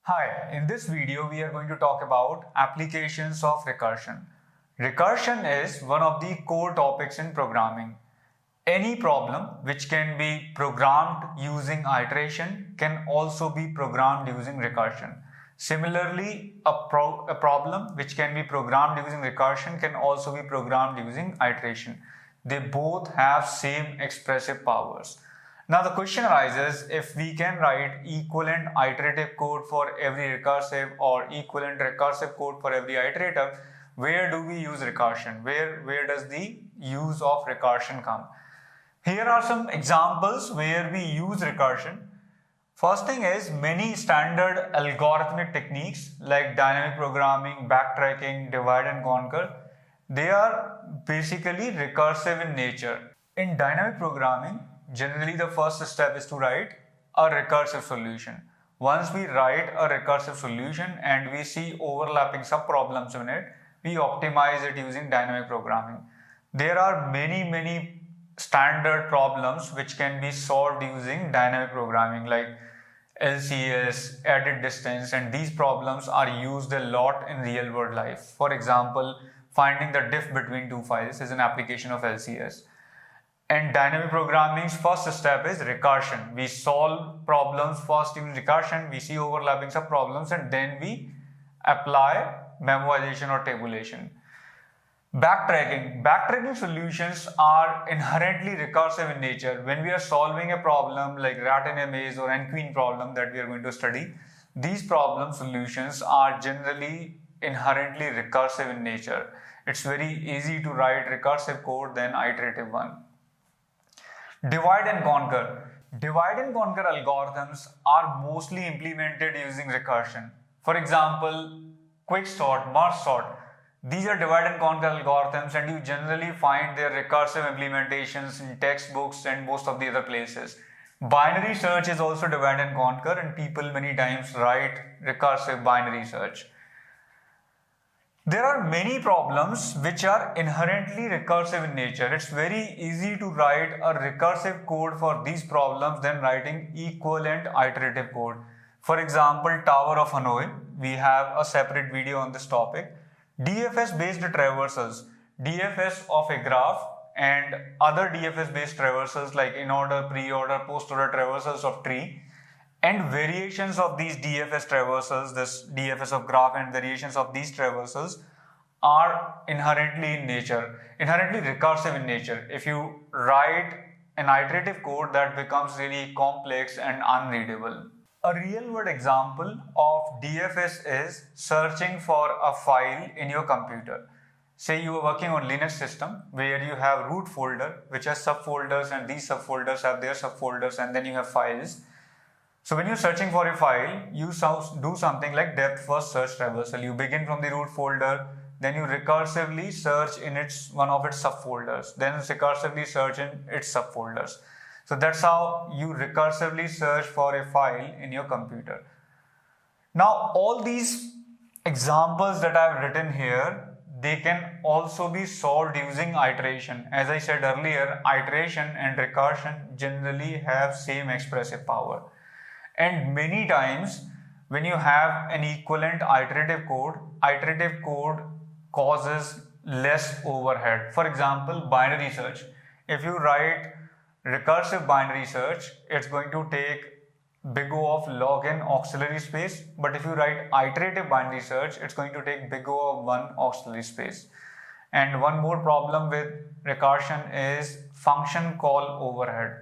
Hi, in this video we are going to talk about applications of recursion. Recursion is one of the core topics in programming. Any problem which can be programmed using iteration can also be programmed using recursion. Similarly, a problem which can be programmed using recursion can also be programmed using iteration. They both have same expressive powers. Now the question arises, if we can write equivalent iterative code for every recursive or equivalent recursive code for every iterative, where do we use recursion? Where does the use of recursion come? Here are some examples where we use recursion. First thing is, many standard algorithmic techniques like dynamic programming, backtracking, divide and conquer, they are basically recursive in nature. In dynamic programming, generally the first step is to write a recursive solution. Once we write a recursive solution and we see overlapping subproblems in it, we optimize it using dynamic programming. There are many standard problems which can be solved using dynamic programming like LCS, added distance, and these problems are used a lot in real world life. For example, finding the diff between two files is an application of LCS. And dynamic programming's first step is recursion. We solve problems first using recursion, we see overlapping subproblems, and then we apply memoization or tabulation. Backtracking solutions are inherently recursive in nature. When we are solving a problem like rat in a maze or n-queen problem that we are going to study, these problem solutions are generally inherently recursive in nature. It's very easy to write recursive code than iterative one. Divide and conquer. Divide and conquer algorithms are mostly implemented using recursion. For example, quicksort, merge sort. These are divide and conquer algorithms, and you generally find their recursive implementations in textbooks and most of the other places. Binary search is also divide and conquer, and people many times write recursive binary search. There are many problems which are inherently recursive in nature. It's very easy to write a recursive code for these problems than writing equivalent iterative code. For example, Tower of Hanoi, we have a separate video on this topic. DFS based traversals, DFS of a graph and other DFS based traversals like in-order, pre-order, post-order traversals of tree, and variations of these DFS traversals, this DFS of graph and variations of these traversals are inherently in nature, inherently recursive in nature. If you write an iterative code, that becomes really complex and unreadable. A real-world example of DFS is searching for a file in your computer. Say you are working on Linux system where you have root folder which has subfolders, and these subfolders have their subfolders, and then you have files. So when you're searching for a file, you do something like depth first search traversal. You begin from the root folder, then you recursively search in one of its subfolders, then recursively search in its subfolders. So that's how you recursively search for a file in your computer. Now all these examples that I've written here, they can also be solved using iteration. As I said earlier, iteration and recursion generally have same expressive power. And many times when you have an equivalent iterative code causes less overhead. For example, binary search. If you write recursive binary search, it's going to take big O of log n auxiliary space, but if you write iterative binary search, it's going to take big O of 1 auxiliary space. And one more problem with recursion is function call overhead.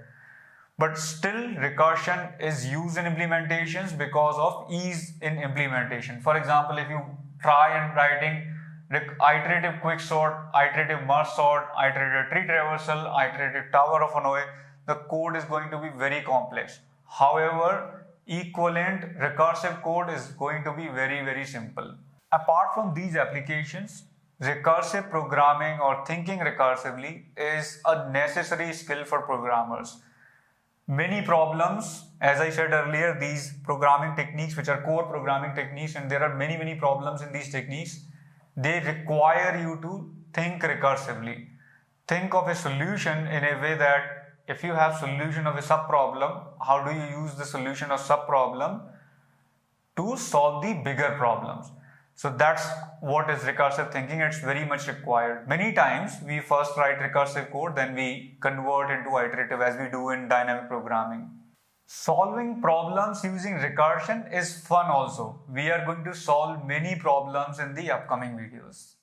But still, recursion is used in implementations because of ease in implementation. For example, if you try and writing iterative quicksort, iterative merge sort, iterative tree traversal, iterative Tower of Hanoi, the code is going to be very complex. However, equivalent recursive code is going to be very simple. Apart from these applications, recursive programming or thinking recursively is a necessary skill for programmers. Many problems, as I said earlier, these programming techniques which are core programming techniques, and there are many problems in these techniques, they require you to think recursively. Think of a solution in a way that if you have solution of a subproblem, how do you use the solution of subproblem to solve the bigger problems. So that's what is recursive thinking. It's very much required. Many times we first write recursive code, then we convert into iterative as we do in dynamic programming. Solving problems using recursion is fun also. We are going to solve many problems in the upcoming videos.